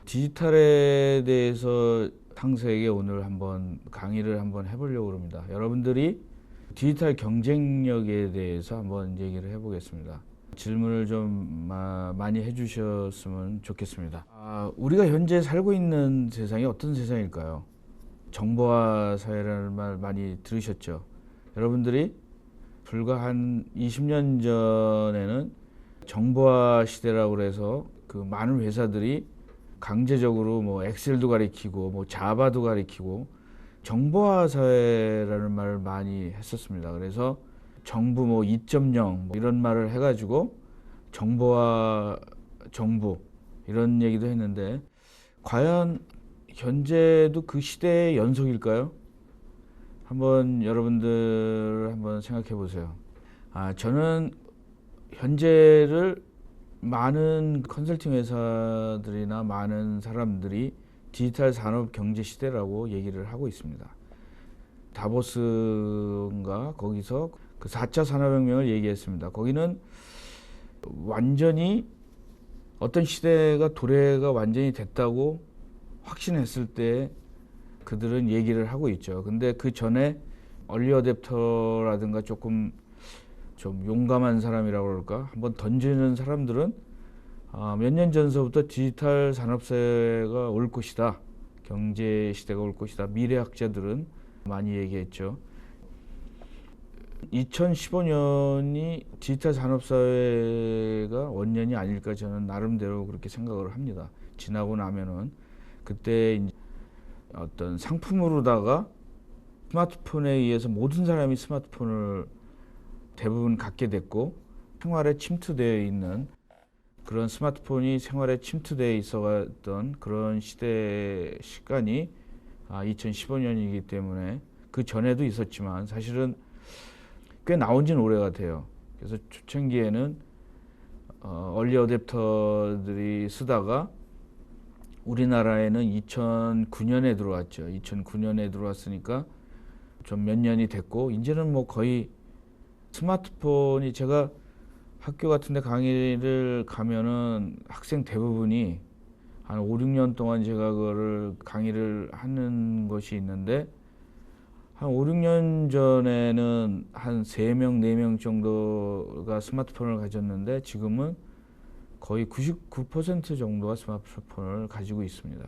디지털에 대해서 상세하게 오늘 한번 강의를 한번 해보려고 합니다. 여러분들이 디지털 경쟁력에 대해서 한번 얘기를 해보겠습니다. 질문을 좀 많이 해주셨으면 좋겠습니다. 우리가 현재 살고 있는 세상이 어떤 세상일까요? 정보화 사회라는 말 많이 들으셨죠? 여러분들이 불과 한 20년 전에는 정보화 시대라고 해서 그 많은 회사들이 강제적으로 뭐 엑셀도 가리키고 뭐 자바도 가리키고 정보화 사회라는 말을 많이 했었습니다. 그래서 정부 뭐 2.0 뭐 이런 말을 해가지고 정보화 정부 이런 얘기도 했는데 과연 현재도 그 시대의 연속일까요? 한번 여러분들 한번 생각해 보세요. 저는 현재를 많은 컨설팅 회사들이나 많은 사람들이 디지털 산업 경제 시대라고 얘기를 하고 있습니다. 다보스인가 거기서 그 4차 산업혁명을 얘기했습니다. 거기는 완전히 어떤 시대가 도래가 완전히 됐다고 확신했을 때 그들은 얘기를 하고 있죠. 근데 그 전에 얼리 어댑터라든가 조금 좀 용감한 사람이라고 그럴까 한번 던지는 사람들은 몇 년 전서부터 디지털 산업사회가 올 것이다, 경제 시대가 올 것이다, 미래학자들은 많이 얘기했죠. 2015년이 디지털 산업사회가 원년이 아닐까 저는 나름대로 그렇게 생각을 합니다. 지나고 나면은 그때 이제 어떤 상품으로다가 스마트폰에 의해서 모든 사람이 스마트폰을 대부분 갖게 됐고 생활에 침투되어 있는 그런 스마트폰이 생활에 침투되어 있었던 그런 시간이 2015년이기 때문에 그 전에도 있었지만 사실은 꽤 나온 지는 오래가 돼요. 그래서 초창기에는 얼리 어댑터들이 쓰다가 우리나라에는 2009년에 들어왔죠. 2009년에 들어왔으니까 좀 몇 년이 됐고 이제는 뭐 거의 스마트폰이 제가 학교 같은 데 강의를 가면은 학생 대부분이 한 5, 6년 동안 제가 그거를 강의를 하는 것이 있는데 한 5, 6년 전에는 한 3명, 4명 정도가 스마트폰을 가졌는데 지금은 거의 99% 정도가 스마트폰을 가지고 있습니다.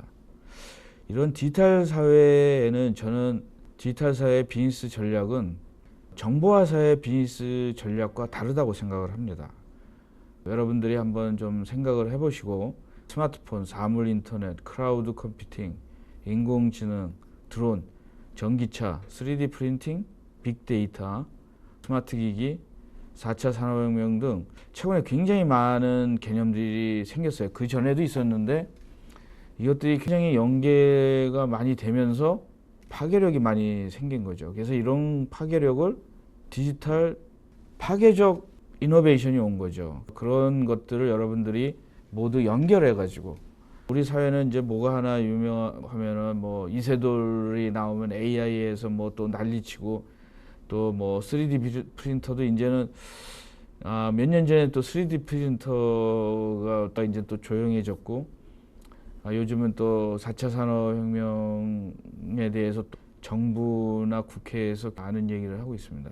이런 디지털 사회에는 저는 디지털 사회의 비즈니스 전략은 정보화 사회의 비즈니스 전략과 다르다고 생각을 합니다. 여러분들이 한번 좀 생각을 해보시고 스마트폰, 사물 인터넷, 클라우드 컴퓨팅, 인공지능, 드론, 전기차, 3D 프린팅, 빅데이터, 스마트 기기, 4차 산업혁명 등 최근에 굉장히 많은 개념들이 생겼어요. 그 전에도 있었는데 이것들이 굉장히 연계가 많이 되면서 파괴력이 많이 생긴 거죠. 그래서 이런 파괴력을 디지털 파괴적 이노베이션이 온 거죠. 그런 것들을 여러분들이 모두 연결해 가지고 우리 사회는 이제 뭐가 하나 유명하면은 뭐 이세돌이 나오면 AI에서 뭐 또 난리치고 또 뭐 3D 프린터도 이제는 몇 년 전에 또 3D 프린터가 이제 또 조용해졌고 요즘은 또 4차 산업혁명에 대해서 또 정부나 국회에서 많은 얘기를 하고 있습니다.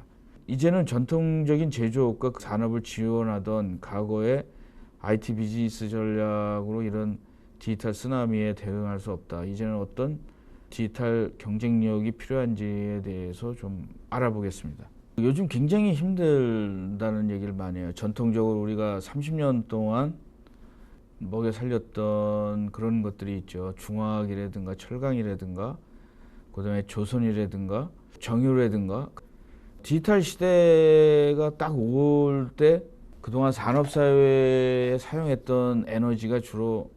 이제는 전통적인 제조업과 산업을 지원하던 과거의 IT 비즈니스 전략으로 이런 디지털 쓰나미에 대응할 수 없다. 이제는 어떤 디지털 경쟁력이 필요한지에 대해서 좀 알아보겠습니다. 요즘 굉장히 힘들다는 얘기를 많이 해요. 전통적으로 우리가 30년 동안 먹여 살렸던 그런 것들이 있죠. 중화학이라든가 철강이라든가 그다음에 조선이라든가 정유라든가 디지털 시대가 딱 올 때 그동안 산업사회에 사용했던 에너지가 주로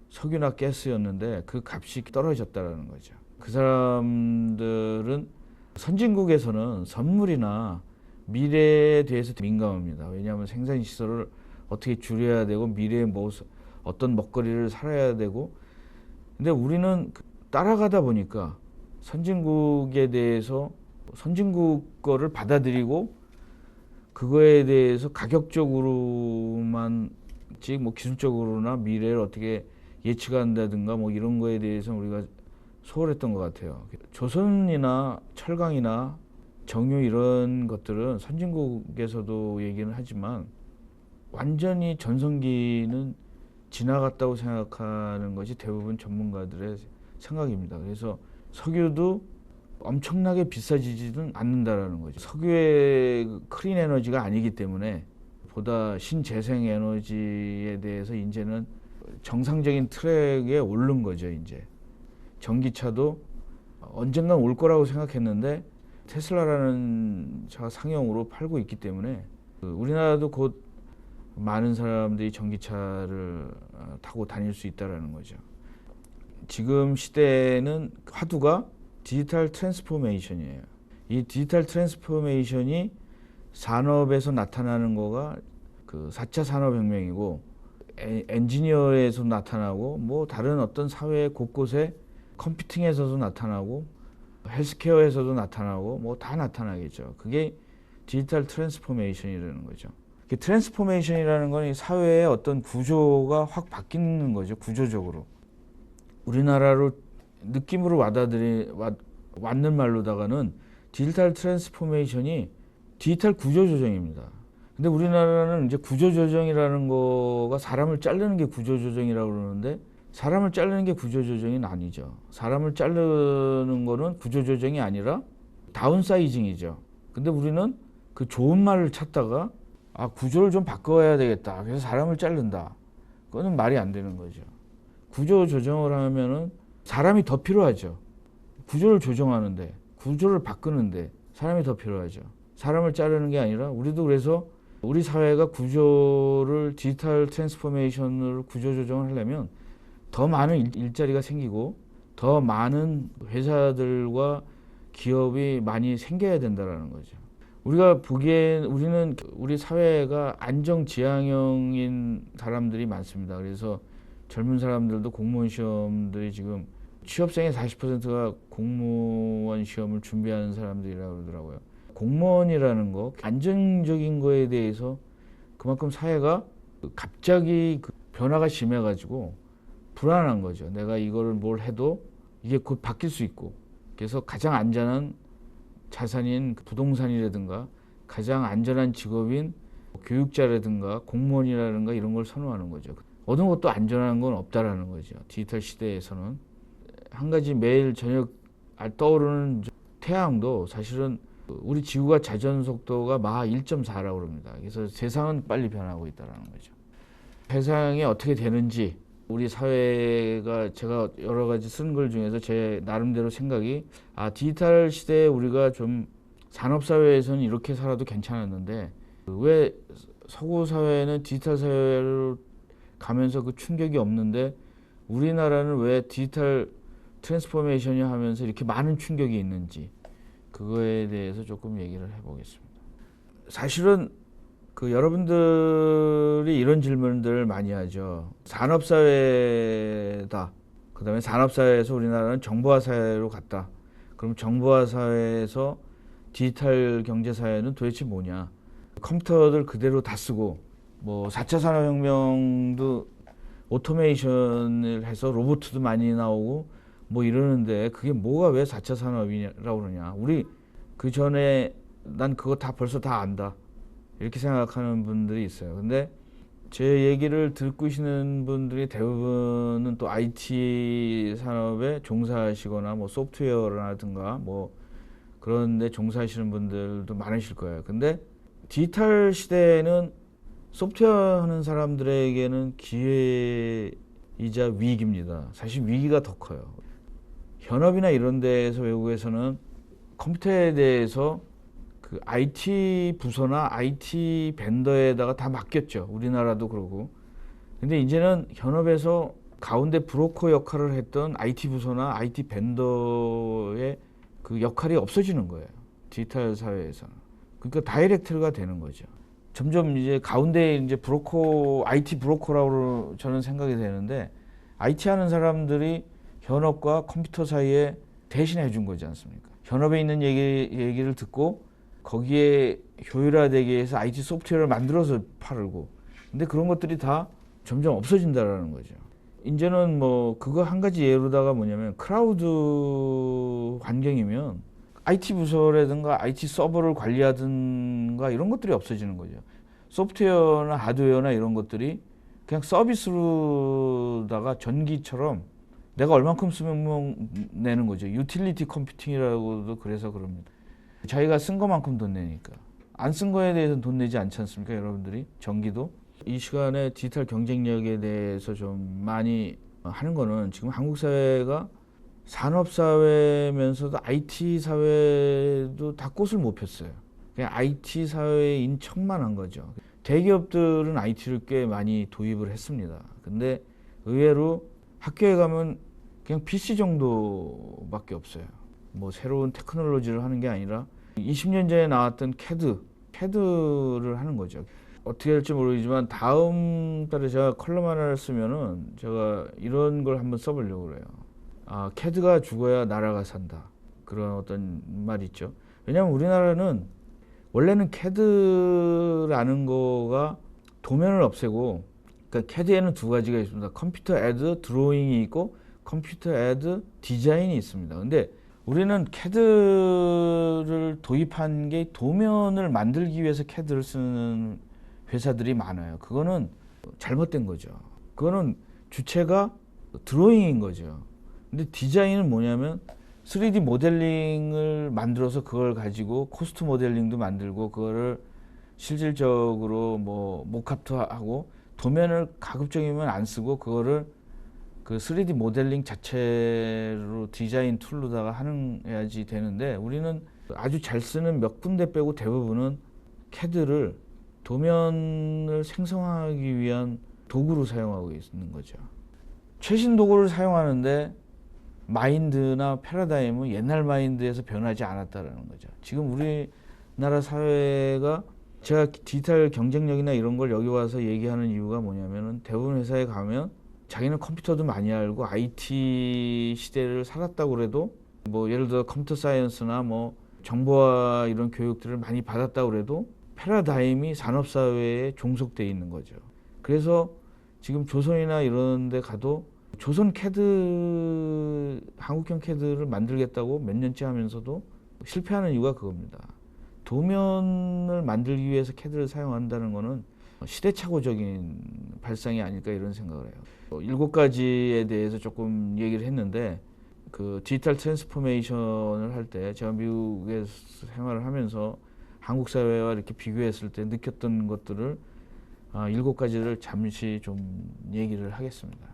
석유나 가스였는데 그 값이 떨어졌다는 거죠. 그 사람들은 선진국에서는 선물이나 미래에 대해서 민감합니다. 왜냐하면 생산시설을 어떻게 줄여야 되고 미래에 어떤 먹거리를 살아야 되고 근데 우리는 따라가다 보니까 선진국에 대해서 선진국 거를 받아들이고 그거에 대해서 가격적으로만 뭐 기술적으로나 미래를 어떻게 예측한다든가 뭐 이런 거에 대해서 우리가 소홀했던 것 같아요. 조선이나 철강이나 정유 이런 것들은 선진국에서도 얘기는 하지만 완전히 전성기는 지나갔다고 생각하는 것이 대부분 전문가들의 생각입니다. 그래서 석유도 엄청나게 비싸지지는 않는다라는 거죠. 석유의 클린 에너지가 아니기 때문에 보다 신재생 에너지에 대해서 이제는 정상적인 트랙에 오른 거죠. 이제 전기차도 언젠간 올 거라고 생각했는데 테슬라라는 차가 상용으로 팔고 있기 때문에 우리나라도 곧 많은 사람들이 전기차를 타고 다닐 수 있다라는 거죠. 지금 시대는 화두가 디지털 트랜스포메이션이에요. 이 디지털 트랜스포메이션이 산업에서 나타나는 거가 그 4차 산업혁명이고 엔지니어에서 나타나고 뭐 다른 어떤 사회 곳곳에 컴퓨팅에서도 나타나고 헬스케어에서도 나타나고 뭐 다 나타나겠죠. 그게 디지털 트랜스포메이션이라는 거죠. 트랜스포메이션이라는 건 사회의 어떤 구조가 확 바뀌는 거죠. 구조적으로. 우리나라로 느낌으로 왔는 말로다가는 디지털 트랜스포메이션이 디지털 구조조정입니다. 근데 우리나라는 이제 구조조정이라는 거가 사람을 자르는 게 구조조정이라고 그러는데 사람을 자르는 게 구조조정이 아니죠. 사람을 자르는 거는 구조조정이 아니라 다운사이징이죠. 근데 우리는 그 좋은 말을 찾다가 구조를 좀 바꿔야 되겠다. 그래서 사람을 자른다. 그거는 말이 안 되는 거죠. 구조 조정을 하면은 사람이 더 필요하죠. 구조를 조정하는데, 구조를 바꾸는데 사람이 더 필요하죠. 사람을 자르는 게 아니라 우리도 그래서 우리 사회가 구조를 디지털 트랜스포메이션으로 구조 조정을 하려면 더 많은 일자리가 생기고 더 많은 회사들과 기업이 많이 생겨야 된다는 거죠. 우리가 보기엔 우리는 우리 사회가 안정지향형인 사람들이 많습니다. 그래서 젊은 사람들도 공무원 시험들이 지금 취업생의 40%가 공무원 시험을 준비하는 사람들이라고 그러더라고요. 공무원이라는 거, 안정적인 거에 대해서 그만큼 사회가 갑자기 변화가 심해가지고 불안한 거죠. 내가 이거를 뭘 해도 이게 곧 바뀔 수 있고. 그래서 가장 안전한 자산인 부동산이라든가 가장 안전한 직업인 교육자라든가 공무원이라든가 이런 걸 선호하는 거죠. 어느 것도 안전한 건 없다라는 거죠. 디지털 시대에서는. 한 가지 매일 저녁 떠오르는 태양도 사실은 우리 지구가 자전 속도가 마하 1.4라고 그럽니다. 그래서 세상은 빨리 변하고 있다는 거죠. 세상이 어떻게 되는지 우리 사회가 제가 여러 가지 쓴 글 중에서 제 나름대로 생각이 디지털 시대에 우리가 좀 산업사회에서는 이렇게 살아도 괜찮았는데 왜 서구 사회는 디지털 사회로 가면서 그 충격이 없는데 우리나라는 왜 디지털 트랜스포메이션이 하면서 이렇게 많은 충격이 있는지 그거에 대해서 조금 얘기를 해보겠습니다. 사실은 여러분들이 이런 질문들을 많이 하죠. 산업사회다. 그 다음에 산업사회에서 우리나라는 정보화 사회로 갔다. 그럼 정보화 사회에서 디지털 경제사회는 도대체 뭐냐. 컴퓨터들 그대로 다 쓰고 뭐 4차 산업혁명도 오토메이션을 해서 로봇도 많이 나오고 뭐 이러는데 그게 뭐가 왜 4차 산업이라고 그러냐. 우리 그 전에 난 그거 다 벌써 다 안다. 이렇게 생각하는 분들이 있어요. 근데 제 얘기를 듣고 계시는 분들이 대부분은 또 IT 산업에 종사하시거나 뭐 소프트웨어라든가 뭐 그런 데 종사하시는 분들도 많으실 거예요. 근데 디지털 시대에는 소프트웨어 하는 사람들에게는 기회이자 위기입니다. 사실 위기가 더 커요. 현업이나 이런 데에서 외국에서는 컴퓨터에 대해서 그 IT 부서나 IT 벤더에다가 다 맡겼죠. 우리나라도 그러고. 근데 이제는 현업에서 가운데 브로커 역할을 했던 IT 부서나 IT 벤더의 그 역할이 없어지는 거예요. 디지털 사회에서는. 그러니까 다이렉트가 되는 거죠. 점점 이제 가운데 이제 브로커, IT 브로커라고 저는 생각이 되는데 IT 하는 사람들이 현업과 컴퓨터 사이에 대신해 준 거지 않습니까? 현업에 있는 얘기를 듣고 거기에 효율화되기 위해서 IT 소프트웨어를 만들어서 팔고 근데 그런 것들이 다 점점 없어진다라는 거죠. 이제는 뭐 그거 한 가지 예로다가 뭐냐면 클라우드 환경이면 IT 부서라든가 IT 서버를 관리하든가 이런 것들이 없어지는 거죠. 소프트웨어나 하드웨어나 이런 것들이 그냥 서비스로다가 전기처럼 내가 얼만큼 쓰면 내는 거죠. 유틸리티 컴퓨팅이라고도 그래서 그럽니다. 자기가 쓴 것만큼 돈 내니까. 안 쓴 거에 대해서는 돈 내지 않지 않습니까, 여러분들이? 전기도. 이 시간에 디지털 경쟁력에 대해서 좀 많이 하는 거는 지금 한국 사회가 산업 사회면서도 IT 사회도 다 꽃을 못 폈어요. 그냥 IT 사회인 척만 한 거죠. 대기업들은 IT를 꽤 많이 도입을 했습니다. 근데 의외로 학교에 가면 그냥 PC 정도밖에 없어요. 뭐 새로운 테크놀로지를 하는 게 아니라 20년 전에 나왔던 CAD를 하는 거죠. 어떻게 될지 모르겠지만 다음 달에 제가 컬럼 하나를 쓰면은 제가 이런 걸 한번 써보려고 그래요. 아, CAD가 죽어야 나라가 산다. 그런 어떤 말이 있죠. 왜냐하면 우리나라는 원래는 CAD라는 거가 도면을 없애고, 그러니까 CAD에는 두 가지가 있습니다. 컴퓨터 애드 드로잉이 있고 컴퓨터 애드 디자인이 있습니다. 근데 우리는 CAD를 도입한 게 도면을 만들기 위해서 CAD를 쓰는 회사들이 많아요. 그거는 잘못된 거죠. 그거는 주체가 드로잉인 거죠. 근데 디자인은 뭐냐면 3D 모델링을 만들어서 그걸 가지고 코스트 모델링도 만들고 그거를 실질적으로 뭐 모캅도 하고 도면을 가급적이면 안 쓰고 그거를 그 3D 모델링 자체로 디자인 툴로다가 해야지 되는데 우리는 아주 잘 쓰는 몇 군데 빼고 대부분은 CAD를 도면을 생성하기 위한 도구로 사용하고 있는 거죠. 최신 도구를 사용하는데 마인드나 패러다임은 옛날 마인드에서 변하지 않았다라는 거죠. 지금 우리나라 사회가 제가 디지털 경쟁력이나 이런 걸 여기 와서 얘기하는 이유가 뭐냐면은 대부분 회사에 가면 자기는 컴퓨터도 많이 알고 IT 시대를 살았다고 그래도 뭐 예를 들어 컴퓨터 사이언스나 뭐 정보화 이런 교육들을 많이 받았다고 그래도 패러다임이 산업사회에 종속되어 있는 거죠. 그래서 지금 조선이나 이런 데 가도 조선 CAD, 한국형 CAD를 만들겠다고 몇 년째 하면서도 실패하는 이유가 그겁니다. 도면을 만들기 위해서 CAD를 사용한다는 거는 시대착오적인 발상이 아닐까 이런 생각을 해요. 7가지에 대해서 조금 얘기를 했는데 그 디지털 트랜스포메이션을 할 때 제가 미국에서 생활을 하면서 한국 사회와 이렇게 비교했을 때 느꼈던 것들을 7가지를 잠시 좀 얘기를 하겠습니다.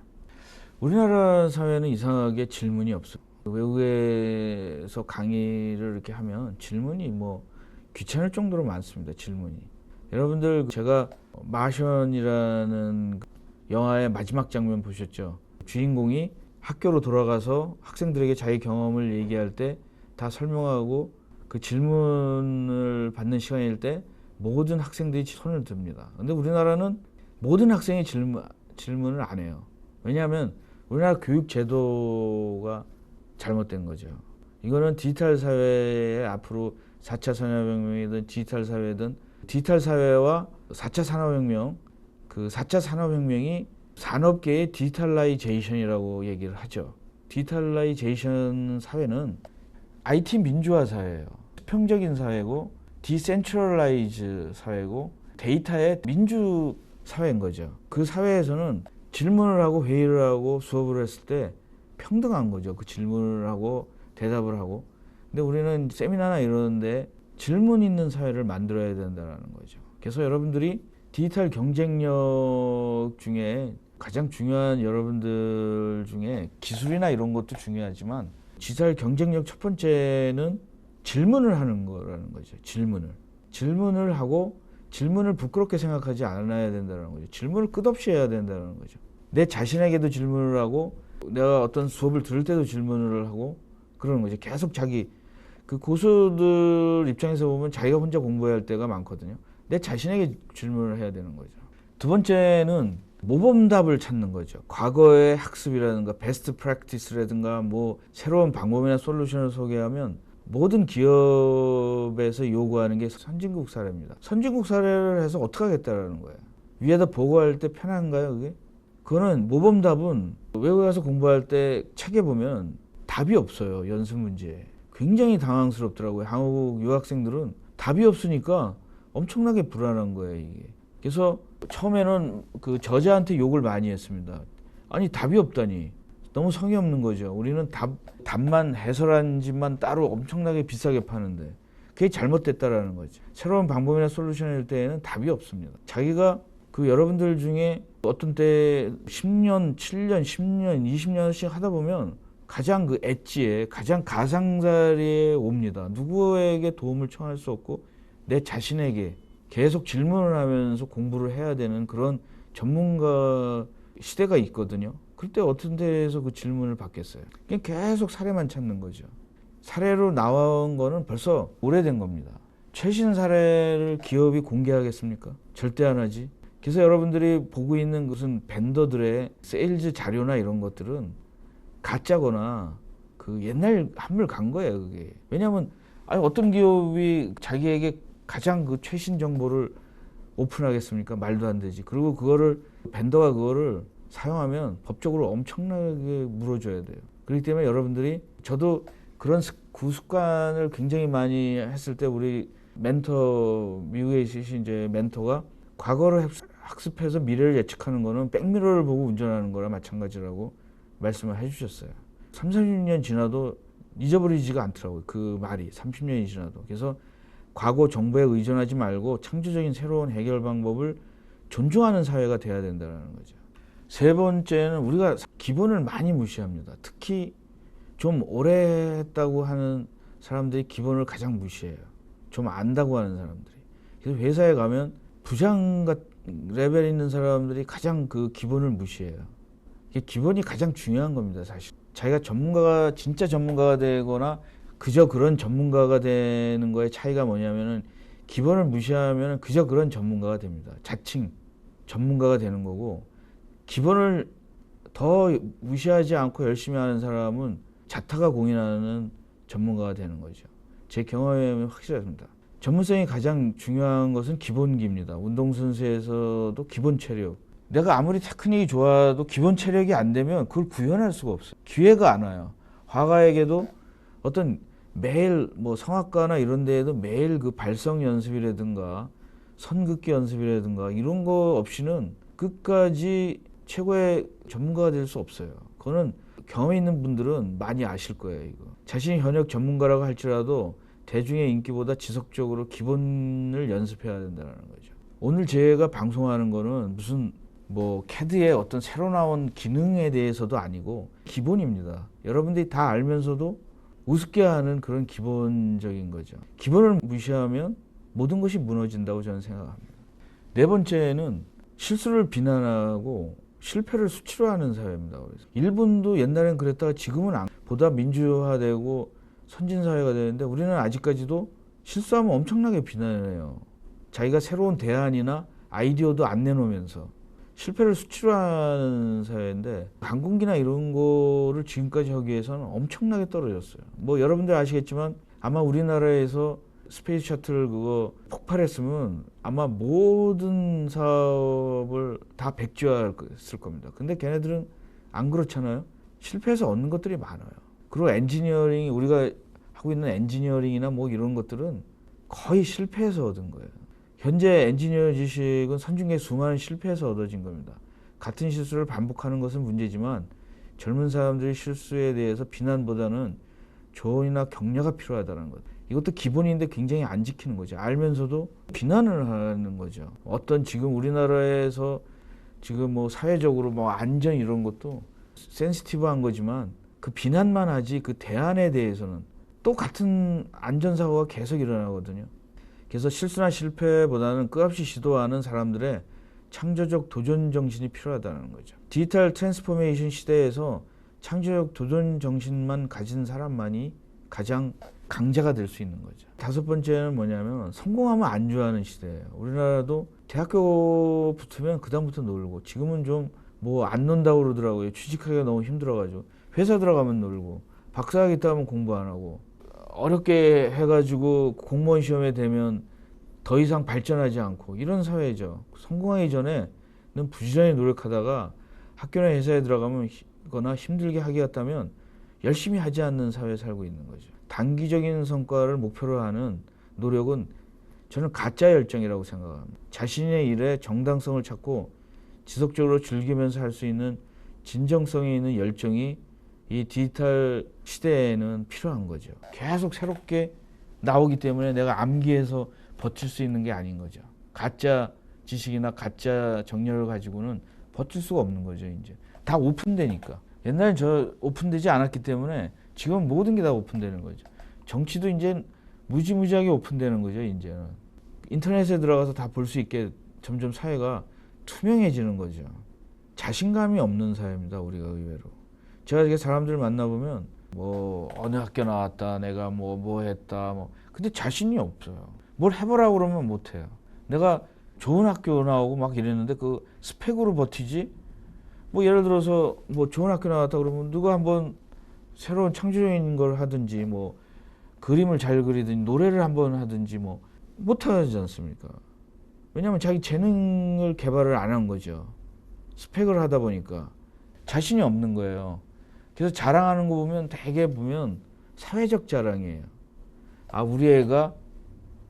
우리나라 사회는 이상하게 질문이 없어요. 외국에서 강의를 이렇게 하면 질문이 뭐 귀찮을 정도로 많습니다. 질문이. 여러분들 제가 마션이라는 영화의 마지막 장면 보셨죠? 주인공이 학교로 돌아가서 학생들에게 자기 경험을 얘기할 때 다 설명하고 그 질문을 받는 시간일 때 모든 학생들이 손을 듭니다. 근데 우리나라는 모든 학생이 질문을 안 해요. 왜냐하면 우리나라 교육 제도가 잘못된 거죠. 이거는 디지털 사회에 앞으로 4차 산업혁명이든 디지털 사회든 디지털 사회와 4차 산업혁명, 그 4차 산업혁명이 산업계의 디지털라이제이션이라고 얘기를 하죠. 디지털라이제이션 사회는 IT 민주화 사회예요. 수평적인 사회고 디센트럴라이즈 사회고 데이터의 민주 사회인 거죠. 그 사회에서는 질문을 하고 회의를 하고 수업을 했을 때 평등한 거죠. 그 질문을 하고 대답을 하고. 근데 우리는 세미나나 이러는데 질문 있는 사회를 만들어야 된다는 거죠. 그래서 여러분들이 디지털 경쟁력 중에 가장 중요한 여러분들 중에 기술이나 이런 것도 중요하지만 디지털 경쟁력 첫 번째는 질문을 하는 거라는 거죠. 질문을 하고 질문을 부끄럽게 생각하지 않아야 된다는 거죠. 질문을 끝없이 해야 된다는 거죠. 내 자신에게도 질문을 하고 내가 어떤 수업을 들을 때도 질문을 하고 그러는 거죠. 계속 자기 그 고수들 입장에서 보면 자기가 혼자 공부해야 할 때가 많거든요. 내 자신에게 질문을 해야 되는 거죠. 두 번째는 모범답을 찾는 거죠. 과거의 학습이라든가 베스트 프랙티스라든가 뭐 새로운 방법이나 솔루션을 소개하면 모든 기업에서 요구하는 게 선진국 사례입니다. 선진국 사례를 해서 어떻게 하겠다라는 거예요. 위에다 보고할 때 편한가요, 그게? 그거는 모범답은 외국에 가서 공부할 때 책에 보면 답이 없어요. 연습 문제에. 굉장히 당황스럽더라고요. 한국 유학생들은 답이 없으니까 엄청나게 불안한 거예요, 이게. 그래서 처음에는 그 저자한테 욕을 많이 했습니다. 아니, 답이 없다니. 너무 성의 없는 거죠. 우리는 답만 해설한 집만 따로 엄청나게 비싸게 파는데 그게 잘못됐다라는 거죠. 새로운 방법이나 솔루션일 때에는 답이 없습니다. 자기가 그 여러분들 중에 어떤 때 10년, 7년, 10년, 20년씩 하다 보면 가장 그 엣지에 가장 가장자리에 옵니다. 누구에게 도움을 청할 수 없고 내 자신에게 계속 질문을 하면서 공부를 해야 되는 그런 전문가 시대가 있거든요. 그때 어떤 데에서 그 질문을 받겠어요. 그냥 계속 사례만 찾는 거죠. 사례로 나온 거는 벌써 오래된 겁니다. 최신 사례를 기업이 공개하겠습니까? 절대 안 하지. 그래서 여러분들이 보고 있는 무슨 벤더들의 세일즈 자료나 이런 것들은 가짜거나 그 옛날 한물 간 거예요, 그게. 왜냐하면 아니, 어떤 기업이 자기에게 가장 그 최신 정보를 오픈하겠습니까? 말도 안 되지. 그리고 그거를 벤더가 그거를 사용하면 법적으로 엄청나게 물어줘야 돼요. 그렇기 때문에 여러분들이 저도 그런 구습관을 굉장히 많이 했을 때 우리 멘토 미국에 있으신 이제 멘토가 과거를 학습해서 미래를 예측하는 거는 백미러를 보고 운전하는 거랑 마찬가지라고 말씀을 해주셨어요. 30년 지나도 잊어버리지가 않더라고요. 그 말이 30년이 지나도. 그래서 과거 정보에 의존하지 말고 창조적인 새로운 해결 방법을 존중하는 사회가 돼야 된다는 거죠. 세 번째는 우리가 기본을 많이 무시합니다. 특히 좀 오래 했다고 하는 사람들이 기본을 가장 무시해요. 좀 안다고 하는 사람들이. 그래서 회사에 가면 부장 레벨 있는 사람들이 가장 그 기본을 무시해요. 기본이 가장 중요한 겁니다, 사실. 자기가 전문가가 진짜 전문가가 되거나 그저 그런 전문가가 되는 거의 차이가 뭐냐면은 기본을 무시하면 그저 그런 전문가가 됩니다. 자칭 전문가가 되는 거고, 기본을 더 무시하지 않고 열심히 하는 사람은 자타가 공인하는 전문가가 되는 거죠. 제 경험에 확실합니다. 전문성이 가장 중요한 것은 기본기입니다. 운동선수에서도 기본 체력. 내가 아무리 테크닉이 좋아도 기본 체력이 안 되면 그걸 구현할 수가 없어요. 기회가 안 와요. 화가에게도 어떤 매일 뭐 성악가나 이런 데에도 매일 그 발성 연습이라든가 선긋기 연습이라든가 이런 거 없이는 끝까지 최고의 전문가가 될 수 없어요. 그거는 경험 있는 분들은 많이 아실 거예요, 이거. 자신이 현역 전문가라고 할지라도 대중의 인기보다 지속적으로 기본을 연습해야 된다는 거죠. 오늘 제가 방송하는 거는 무슨 뭐 캐드의 어떤 새로 나온 기능에 대해서도 아니고 기본입니다. 여러분들이 다 알면서도 우습게 하는 그런 기본적인 거죠. 기본을 무시하면 모든 것이 무너진다고 저는 생각합니다. 네 번째는 실수를 비난하고 실패를 수치로 하는 사회입니다. 그래서 일본도 옛날엔 그랬다가 지금은 보다 민주화되고 선진사회가 되는데 우리는 아직까지도 실수하면 엄청나게 비난해요. 자기가 새로운 대안이나 아이디어도 안 내놓으면서 실패를 수치로 하는 사회인데 항공기나 이런 거를 지금까지 하기 위해서는 엄청나게 떨어졌어요. 뭐 여러분들 아시겠지만 아마 우리나라에서 스페이스 셔틀 그거 폭발했으면 아마 모든 사업을 다 백지화했을 겁니다. 근데 걔네들은 안 그렇잖아요. 실패해서 얻는 것들이 많아요. 그리고 엔지니어링, 우리가 하고 있는 엔지니어링이나 뭐 이런 것들은 거의 실패해서 얻은 거예요. 현재 엔지니어 지식은 선진국의 수많은 실패에서 얻어진 겁니다. 같은 실수를 반복하는 것은 문제지만 젊은 사람들의 실수에 대해서 비난보다는 조언이나 격려가 필요하다는 것. 이것도 기본인데 굉장히 안 지키는 거죠. 알면서도 비난을 하는 거죠. 어떤 지금 우리나라에서 지금 뭐 사회적으로 뭐 안전 이런 것도 센시티브한 거지만 그 비난만 하지 그 대안에 대해서는 또 같은 안전사고가 계속 일어나거든요. 그래서 실수나 실패보다는 끝없이 시도하는 사람들의 창조적 도전 정신이 필요하다는 거죠. 디지털 트랜스포메이션 시대에서 창조적 도전 정신만 가진 사람만이 가장 강자가 될 수 있는 거죠. 다섯 번째는 뭐냐면 성공하면 안주하는 시대예요. 우리나라도 대학교 붙으면 그다음부터 놀고, 지금은 좀 뭐 안 논다고 그러더라고요. 취직하기가 너무 힘들어가지고. 회사 들어가면 놀고, 박사학위 따면 공부 안 하고, 어렵게 해가지고 공무원 시험에 되면 더 이상 발전하지 않고, 이런 사회죠. 성공하기 전에는 부지런히 노력하다가 학교나 회사에 들어가면 거나 힘들게 하겠다면 열심히 하지 않는 사회에 살고 있는 거죠. 단기적인 성과를 목표로 하는 노력은 저는 가짜 열정이라고 생각합니다. 자신의 일에 정당성을 찾고 지속적으로 즐기면서 할 수 있는 진정성이 있는 열정이 이 디지털 시대에는 필요한 거죠. 계속 새롭게 나오기 때문에 내가 암기해서 버틸 수 있는 게 아닌 거죠. 가짜 지식이나 가짜 정렬을 가지고는 버틸 수가 없는 거죠. 이제 다 오픈되니까. 옛날엔 저 오픈되지 않았기 때문에 지금 모든 게 다 오픈되는 거죠. 정치도 이제 무지무지하게 오픈되는 거죠. 이제는 인터넷에 들어가서 다 볼 수 있게 점점 사회가 투명해지는 거죠. 자신감이 없는 사회입니다. 우리가 의외로. 제가 이렇게 사람들 만나보면 뭐 어느 학교 나왔다, 내가 뭐 했다, 근데 자신이 없어요. 뭘 해보라고 그러면 못 해요. 내가 좋은 학교 나오고 막 이랬는데 그 스펙으로 버티지. 뭐 예를 들어서 뭐 좋은 학교 나왔다 그러면 누가 한번 새로운 창조적인 걸 하든지 뭐 그림을 잘 그리든지 노래를 한번 하든지 뭐 못하지 않습니까? 왜냐하면 자기 재능을 개발을 안 한 거죠. 스펙을 하다 보니까 자신이 없는 거예요. 그래서 자랑하는 거 보면 대개 보면 사회적 자랑이에요. 아, 우리 애가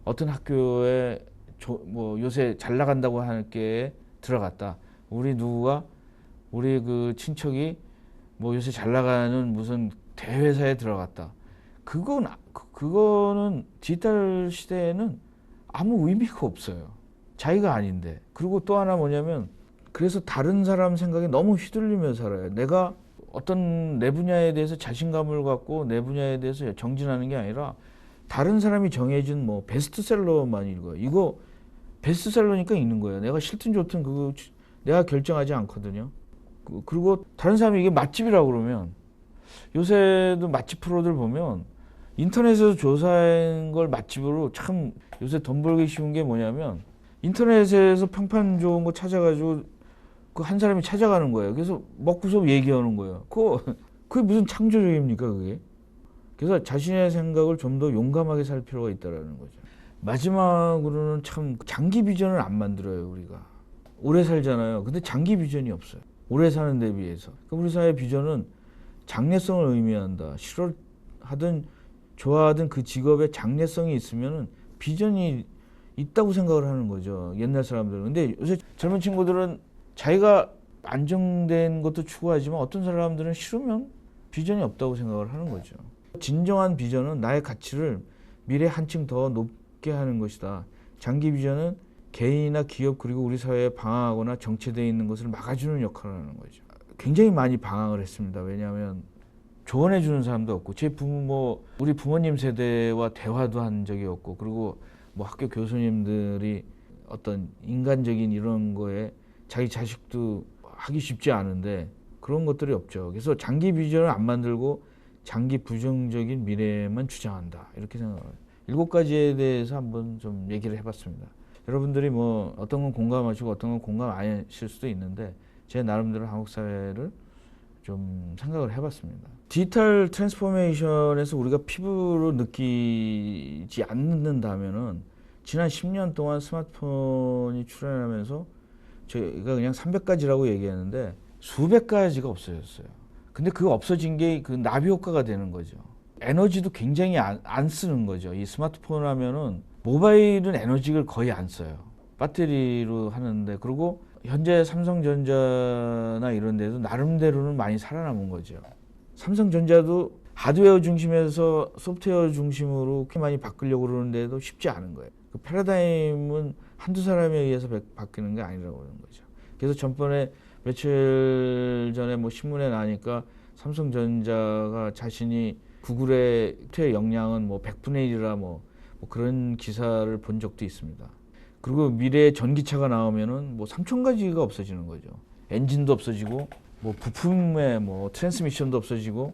어떤 학교에 뭐 요새 잘 나간다고 하는 게 들어갔다. 우리 누구가 우리 그 친척이 뭐 요새 잘 나가는 무슨 대회사에 들어갔다. 그거는 디지털 시대에는 아무 의미가 없어요. 자기가 아닌데. 그리고 또 하나 뭐냐면 그래서 다른 사람 생각에 너무 휘둘리며 살아요. 내가 어떤 내 분야에 대해서 자신감을 갖고 내 분야에 대해서 정진하는 게 아니라 다른 사람이 정해준 뭐 베스트셀러만 읽어요. 이거 베스트셀러니까 읽는 거예요. 내가 싫든 좋든 그거 내가 결정하지 않거든요. 그리고 다른 사람이 이게 맛집이라고 그러면 요새도 맛집 프로들 보면 인터넷에서 조사한 걸 맛집으로 참 요새 돈 벌기 쉬운 게 뭐냐면 인터넷에서 평판 좋은 거 찾아가지고 그 한 사람이 찾아가는 거예요. 그래서 먹고서 얘기하는 거예요. 그게 무슨 창조적입니까, 그게? 그래서 자신의 생각을 좀 더 용감하게 살 필요가 있다는 거죠. 마지막으로는 참 장기 비전을 안 만들어요, 우리가. 오래 살잖아요. 근데 장기 비전이 없어요. 오래 사는 데 비해서. 그러니까 우리 사회의 비전은 장래성을 의미한다. 싫어하든 좋아하든 그 직업에 장래성이 있으면은 비전이 있다고 생각을 하는 거죠. 옛날 사람들은. 근데 요새 젊은 친구들은 자기가 안정된 것도 추구하지만 어떤 사람들은 싫으면 비전이 없다고 생각을 하는 거죠. 진정한 비전은 나의 가치를 미래 한층 더 높게 하는 것이다. 장기 비전은 개인이나 기업 그리고 우리 사회에 방황하거나 정체되어 있는 것을 막아주는 역할을 하는 거죠. 굉장히 많이 방황을 했습니다. 왜냐하면 조언해 주는 사람도 없고 제 우리 부모님 세대와 대화도 한 적이 없고 그리고 뭐 학교 교수님들이 어떤 인간적인 이런 거에 자기 자식도 하기 쉽지 않은데 그런 것들이 없죠. 그래서 장기 비전을 안 만들고 장기 부정적인 미래만 주장한다. 이렇게 생각해요. 7가지에 대해서 한번 좀 얘기를 해봤습니다. 여러분들이 뭐 어떤 건 공감하시고 어떤 건 공감 안 하실 수도 있는데 제 나름대로 한국 사회를 좀 생각을 해봤습니다. 디지털 트랜스포메이션에서 우리가 피부로 느끼지 않는다면은 지난 10년 동안 스마트폰이 출현하면서 저희가 그냥 300가지라고 얘기했는데 수백 가지가 없어졌어요. 근데 그 없어진 게 그 나비 효과가 되는 거죠. 에너지도 굉장히 안 쓰는 거죠. 이 스마트폰 하면은 모바일은 에너지를 거의 안 써요. 배터리로 하는데 그리고 현재 삼성전자나 이런 데도 나름대로는 많이 살아남은 거죠. 삼성전자도 하드웨어 중심에서 소프트웨어 중심으로 그렇게 많이 바꾸려고 그러는데도 쉽지 않은 거예요. 그 패러다임은 한두 사람에 의해서 바뀌는 게 아니라고 그러는 거죠. 그래서 전번에 며칠 전에 뭐 신문에 나니까 삼성전자가 자신이 구글의 소프트웨어 역량은 뭐 100분의 1이라 뭐 그런 기사를 본 적도 있습니다. 그리고 미래에 전기차가 나오면은 뭐 3,000가지가 없어지는 거죠. 엔진도 없어지고 뭐 부품의 뭐 트랜스미션도 없어지고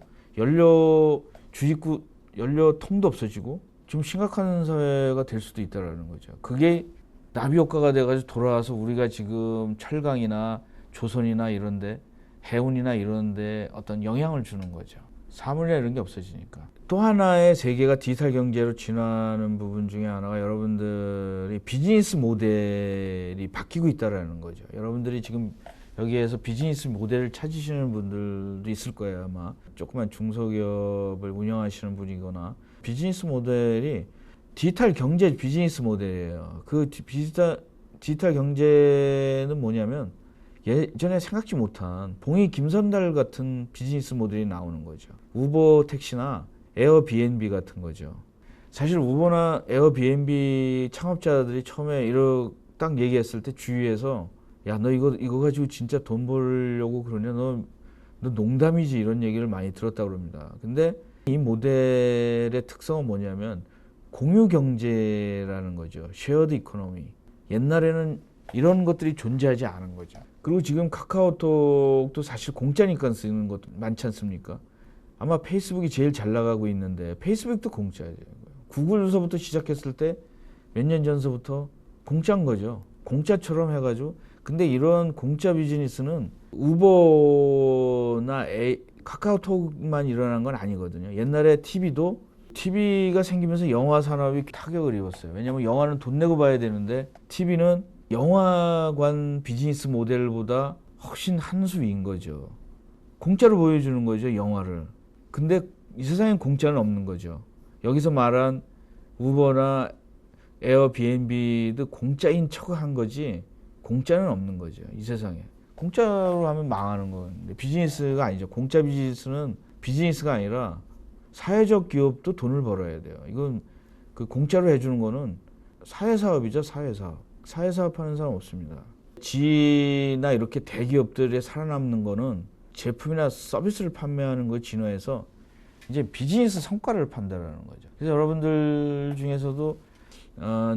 연료통도 없어지고 좀 심각한 사회가 될 수도 있다라는 거죠. 그게 나비 효과가 돼가지고 돌아와서 우리가 지금 철강이나 조선이나 이런데 해운이나 이런데 어떤 영향을 주는 거죠. 사물이나 이런 게 없어지니까. 또 하나의 세계가 디지털 경제로 진화하는 부분 중에 하나가 여러분들이 비즈니스 모델이 바뀌고 있다라는 거죠. 여러분들이 지금 여기에서 비즈니스 모델을 찾으시는 분들도 있을 거예요. 아마 조그만 중소기업을 운영하시는 분이거나 비즈니스 모델이 디지털 경제 비즈니스 모델이에요. 그 디지털 경제는 뭐냐면 예전에 생각지 못한 봉이 김선달 같은 비즈니스 모델이 나오는 거죠. 우버 택시나 에어비앤비 같은 거죠. 사실 우버나 에어비앤비 창업자들이 처음에 딱 얘기했을 때 주위에서 야, 너 이거 가지고 진짜 돈 벌려고 그러냐? 너 농담이지, 이런 얘기를 많이 들었다고 그럽니다. 근데 이 모델의 특성은 뭐냐면 공유 경제라는 거죠. 쉐어드 이코노미. 옛날에는 이런 것들이 존재하지 않은 거죠. 그리고 지금 카카오톡도 사실 공짜니까 쓰는 것도 많지 않습니까? 아마 페이스북이 제일 잘 나가고 있는데 페이스북도 공짜예요. 구글서부터 시작했을 때 몇 년 전서부터 공짜인 거죠. 공짜처럼 해가지고. 근데 이런 공짜 비즈니스는 우버나 카카오톡만 일어난 건 아니거든요. 옛날에 TV가 생기면서 영화 산업이 타격을 입었어요. 왜냐하면 영화는 돈 내고 봐야 되는데 TV는 영화관 비즈니스 모델보다 훨씬 한 수 위인 거죠. 공짜로 보여주는 거죠, 영화를. 근데 이 세상엔 공짜는 없는 거죠. 여기서 말한 우버나 에어비앤비도 공짜인 척을 한 거지 공짜는 없는 거죠, 이 세상에. 공짜로 하면 망하는 건데 비즈니스가 아니죠. 공짜 비즈니스는 비즈니스가 아니라 사회적 기업도 돈을 벌어야 돼요. 이건 그 공짜로 해주는 거는 사회사업이죠, 사회사업. 사회사업 하는 사람 없습니다. G나 이렇게 대기업들에 살아남는 거는 제품이나 서비스를 판매하는 거 진화해서 이제 비즈니스 성과를 판단하는 거죠. 그래서 여러분들 중에서도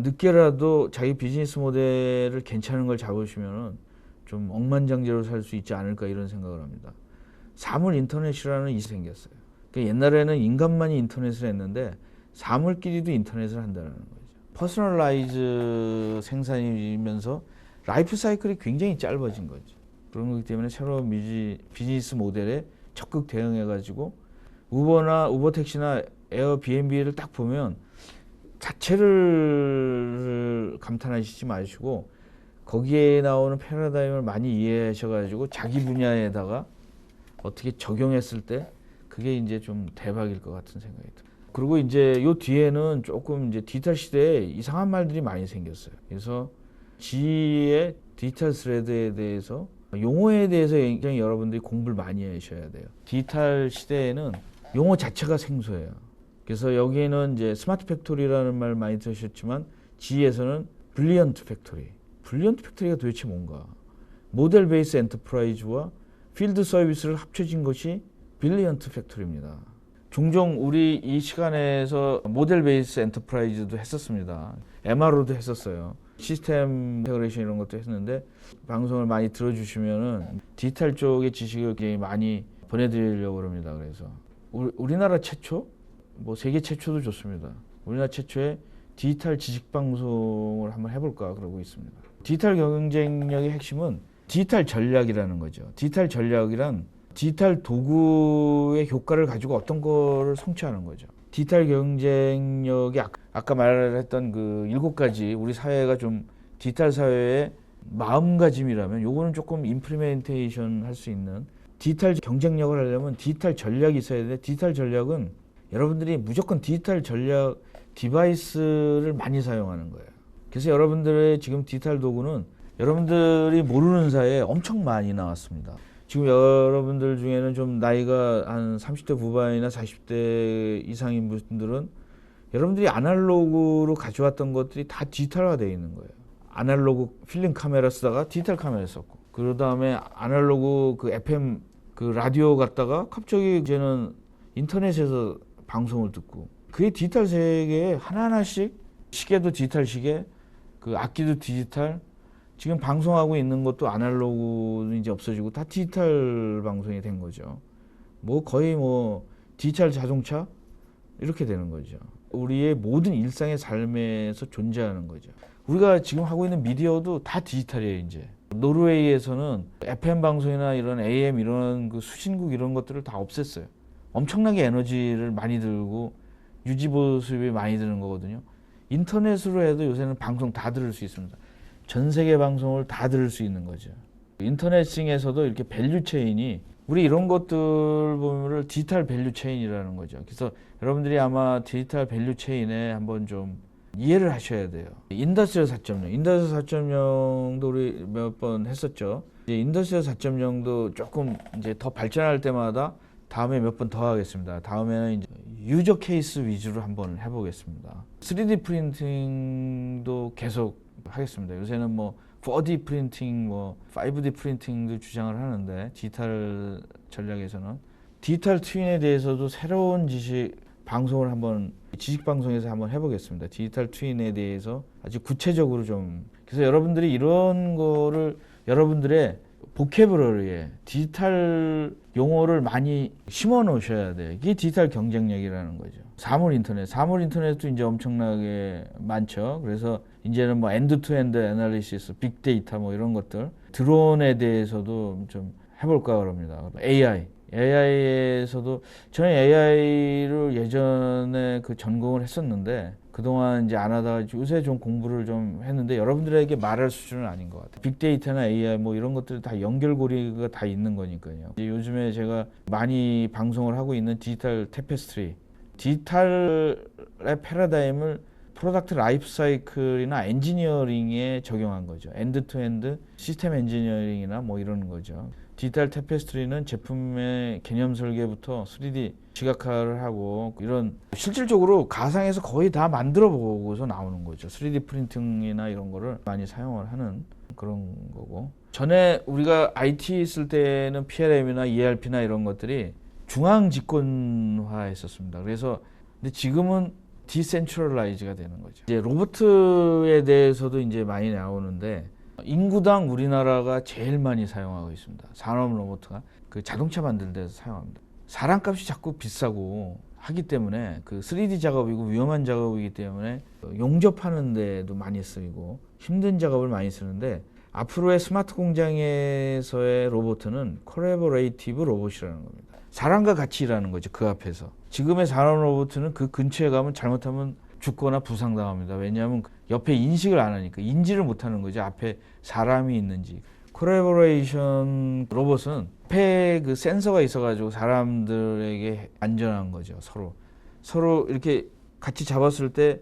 늦게라도 자기 비즈니스 모델을 괜찮은 걸 잡으시면은 좀 억만장자로 살 수 있지 않을까 이런 생각을 합니다. 사물 인터넷이라는 이 생겼어요. 그러니까 옛날에는 인간만이 인터넷을 했는데 사물끼리도 인터넷을 한다는 거죠. 퍼스널라이즈 생산이면서 라이프 사이클이 굉장히 짧아진 거죠. 그런 거기 때문에 새로운 비즈니스 모델에 적극 대응해가지고 우버 택시나 에어비앤비를 딱 보면 자체를 감탄하시지 마시고 거기에 나오는 패러다임을 많이 이해하셔가지고 자기 분야에다가 어떻게 적용했을 때 그게 이제 좀 대박일 것 같은 생각이 들어요. 그리고 이제 요 뒤에는 조금 이제 디지털 시대에 이상한 말들이 많이 생겼어요. 그래서 G의 디지털 스레드에 대해서 용어에 대해서 굉장히 여러분들이 공부를 많이 하셔야 돼요. 디지털 시대에는 용어 자체가 생소해요. 그래서 여기에는 이제 스마트 팩토리라는 말 많이 들으셨지만 G에서는 브릴리언트 팩토리. 브릴리언트 팩토리가 도대체 뭔가? 모델 베이스 엔터프라이즈와 필드 서비스를 합쳐진 것이 브릴리언트 팩토리입니다. 종종 우리 이 시간에서 모델 베이스 엔터프라이즈도 했었습니다. MRO도 했었어요. 시스템 인테그레이션 이런 것도 했는데 방송을 많이 들어주시면은 디지털 쪽의 지식을 굉장히 많이 보내드리려고 합니다. 그래서 우리나라 최초, 뭐 세계 최초도 좋습니다. 우리나라 최초의 디지털 지식 방송을 한번 해볼까 그러고 있습니다. 디지털 경쟁력의 핵심은 디지털 전략이라는 거죠. 디지털 전략이란 디지털 도구의 효과를 가지고 어떤 거를 성취하는 거죠. 디지털 경쟁력이 아까 말했던 그 7가지 우리 사회가 좀 디지털 사회의 마음가짐이라면 요거는 조금 임플리멘테이션 할 수 있는 디지털 경쟁력을 하려면 디지털 전략이 있어야 되는데 디지털 전략은 여러분들이 무조건 디지털 전략 디바이스를 많이 사용하는 거예요. 그래서 여러분들의 지금 디지털 도구는 여러분들이 모르는 사이에 엄청 많이 나왔습니다. 지금 여러분들 중에는 좀 나이가 한 30대 후반이나 40대 이상인 분들은 여러분들이 아날로그로 가져왔던 것들이 다 디지털화 되어 있는 거예요. 아날로그 필름 카메라 쓰다가 디지털 카메라 썼고, 그 다음에 아날로그 그 FM 그 라디오 갖다가 갑자기 이제는 인터넷에서 방송을 듣고, 그게 디지털 세계에 하나하나씩, 시계도 디지털 시계, 그 악기도 디지털, 지금 방송하고 있는 것도 아날로그는 이제 없어지고 다 디지털 방송이 된 거죠. 뭐 거의 뭐 디지털 자동차 이렇게 되는 거죠. 우리의 모든 일상의 삶에서 존재하는 거죠. 우리가 지금 하고 있는 미디어도 다 디지털이에요. 이제 노르웨이에서는 FM 방송이나 이런 AM 이런 그 수신국 이런 것들을 다 없앴어요. 엄청나게 에너지를 많이 들고 유지 보수비 많이 드는 거거든요. 인터넷으로 해도 요새는 방송 다 들을 수 있습니다. 전 세계 방송을 다 들을 수 있는 거죠. 인터넷싱에서도 이렇게 밸류 체인이 우리 이런 것들 보면을 디지털 밸류 체인이라는 거죠. 그래서 여러분들이 아마 디지털 밸류 체인에 한번 좀 이해를 하셔야 돼요. 인더스트리얼 4.0, 인더스트리얼 4.0도 우리 몇 번 했었죠. 이제 인더스트리얼 4.0도 조금 이제 더 발전할 때마다 다음에 몇 번 더 하겠습니다. 다음에는 이제 유저 케이스 위주로 한번 해보겠습니다. 3D 프린팅도 계속 하겠습니다. 요새는 뭐 4D 프린팅, 뭐 5D 프린팅도 주장을 하는데 디지털 전략에서는 디지털 트윈에 대해서도 새로운 방송을 한번 지식 방송에서 한번 해보겠습니다. 디지털 트윈에 대해서 아주 구체적으로 좀 그래서 여러분들이 이런 거를 여러분들의 보캐브러리에 디지털 용어를 많이 심어 놓으셔야 돼요. 이게 디지털 경쟁력이라는 거죠. 사물 인터넷도 이제 엄청나게 많죠. 그래서 이제는 뭐 엔드투엔드 애널리시스, 빅데이터 뭐 이런 것들, 드론에 대해서도 좀 해볼까 그럽니다. AI에서도 저는 AI를 예전에 그 전공을 했었는데 그동안 이제 안 하다가 요새 좀 공부를 좀 했는데 여러분들에게 말할 수준은 아닌 것 같아요. 빅데이터나 AI 뭐 이런 것들이 다 연결고리가 다 있는 거니까요. 요즘에 제가 많이 방송을 하고 있는 디지털 테페스트리, 디지털의 패러다임을 프로덕트 라이프 사이클이나 엔지니어링에 적용한 거죠. 엔드투엔드 시스템 엔지니어링이나 뭐 이런 거죠. 디지털 테페스트리는 제품의 개념 설계부터 3D 시각화를 하고 이런 실질적으로 가상에서 거의 다 만들어 보고서 나오는 거죠. 3D 프린팅이나 이런 거를 많이 사용을 하는 그런 거고. 전에 우리가 IT 있을 때는 PLM이나 ERP나 이런 것들이 중앙 집권화 했었습니다. 그래서 근데 지금은 디센트럴라이즈가 되는 거죠. 이제 로봇에 대해서도 이제 많이 나오는데 인구당 우리나라가 제일 많이 사용하고 있습니다. 산업 로봇가 그 자동차 만들 데서 사용합니다. 사람값이 자꾸 비싸고 하기 때문에 그 3D 작업이고 위험한 작업이기 때문에 용접하는 데도 많이 쓰이고 힘든 작업을 많이 쓰는데 앞으로의 스마트 공장에서의 로봇은 콜래보레이티브 로봇이라는 겁니다. 사람과 같이 일하는 거죠. 그 앞에서. 지금의 산업 로봇은 그 근처에 가면 잘못하면 죽거나 부상당합니다. 왜냐하면 옆에 인식을 안 하니까 인지를 못하는 거죠. 앞에 사람이 있는지. 콜라보레이션 로봇은 앞에 그 센서가 있어가지고 사람들에게 안전한 거죠. 서로 이렇게 같이 잡았을 때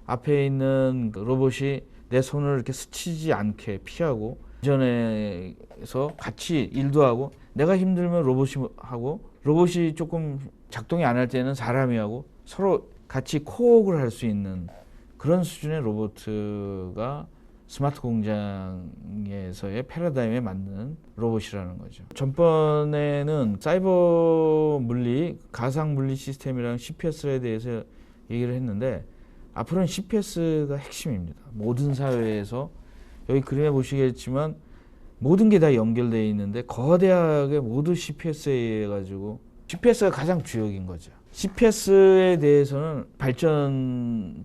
앞에 있는 로봇이 내 손을 이렇게 스치지 않게 피하고 안전에서 같이 일도 하고 내가 힘들면 로봇이 하고 로봇이 조금 작동이 안 할 때는 사람이 하고 서로 같이 코웍을 할 수 있는 그런 수준의 로봇가 스마트 공장에서의 패러다임에 맞는 로봇이라는 거죠. 전번에는 사이버 물리, 가상 물리 시스템이랑 CPS에 대해서 얘기를 했는데 앞으로는 CPS가 핵심입니다. 모든 사회에서 여기 그림에 보시겠지만 모든 게 다 연결되어 있는데 거대하게 모두 CPS에 의해 가지고 CPS가 가장 주역인 거죠. CPS에 대해서는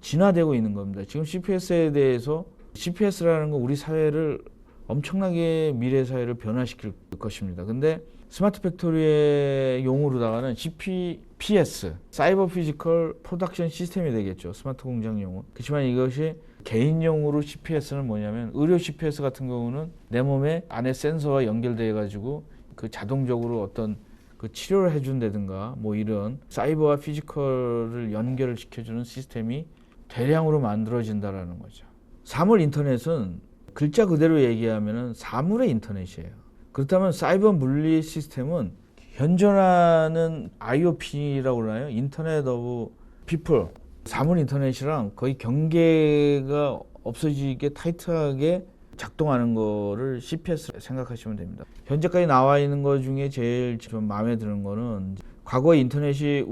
진화되고 있는 겁니다. 지금 CPS에 대해서 CPS라는 건 우리 사회를 엄청나게 미래 사회를 변화시킬 것입니다. 근데 스마트 팩토리의 용어로다가는 CPS, 사이버 피지컬 프로덕션 시스템이 되겠죠. 스마트 공장 용어. 그렇지만 이것이 개인용으로 CPS는 뭐냐면 의료 CPS 같은 경우는 내 몸에 안에 센서와 연결돼 가지고 그 자동적으로 어떤 그 치료를 해준다든가 뭐 이런 사이버와 피지컬을 연결을 시켜주는 시스템이 대량으로 만들어진다라는 거죠. 사물 인터넷은 글자 그대로 얘기하면은 사물의 인터넷이에요. 그렇다면 사이버 물리 시스템은 현존하는 IOP라고 그러나요? 인터넷 오브 피플. 사물 인터넷이랑 거의 경계가 없어지게 타이트하게 작동하는 거를 CPS 생각하시면 됩니다. 현재까지 나와 있는 것 중에 제일 좀 마음에 드는 거는 과거의 인터넷이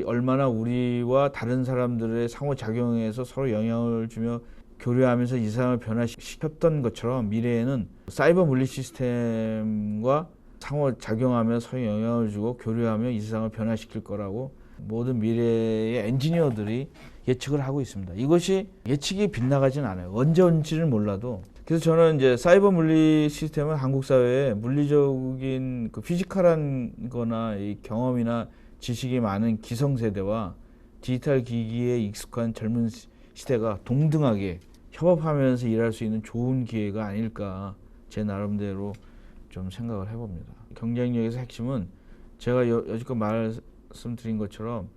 얼마나 우리와 다른 사람들의 상호작용에서 서로 영향을 주며 교류하면서 이 세상을 변화시켰던 것처럼 미래에는 사이버 물리 시스템과 상호작용하며 서로 영향을 주고 교류하며 이 세상을 변화시킬 거라고 모든 미래의 엔지니어들이 예측을 하고 있습니다. 이것이 예측이 빗나가진 않아요. 언제 온지는 몰라도. 그래서 저는 이제 사이버 물리 시스템은 한국 사회에 물리적인 그 피지컬한 거나 이 경험이나 지식이 많은 기성세대와 디지털 기기에 익숙한 젊은 시대가 동등하게 협업하면서 일할 수 있는 좋은 기회가 아닐까 제 나름대로 좀 생각을 해봅니다. 경쟁력에서 핵심은 제가 여지껏 말씀드린 것처럼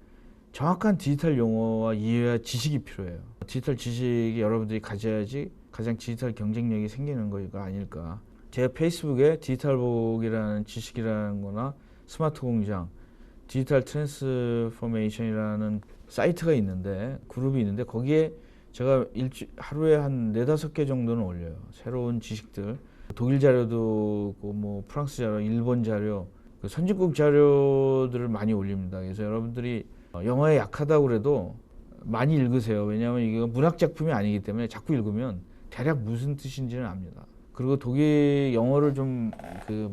정확한 디지털 용어와 이해와 지식이 필요해요. 디지털 지식이 여러분들이 가져야지 가장 디지털 경쟁력이 생기는 거가 아닐까. 제가 페이스북에 디지털복이라는 지식이라는 거나 스마트 공장, 디지털 트랜스포메이션이라는 사이트가 있는데, 그룹이 있는데, 거기에 제가 하루에 한 4-5개 정도는 올려요. 새로운 지식들. 독일 자료도 있고, 뭐 프랑스 자료, 일본 자료, 선진국 자료들을 많이 올립니다. 그래서 여러분들이 영어에 약하다고 그래도 많이 읽으세요. 왜냐하면 이게 문학 작품이 아니기 때문에 자꾸 읽으면 대략 무슨 뜻인지는 압니다. 그리고 독일 영어를 좀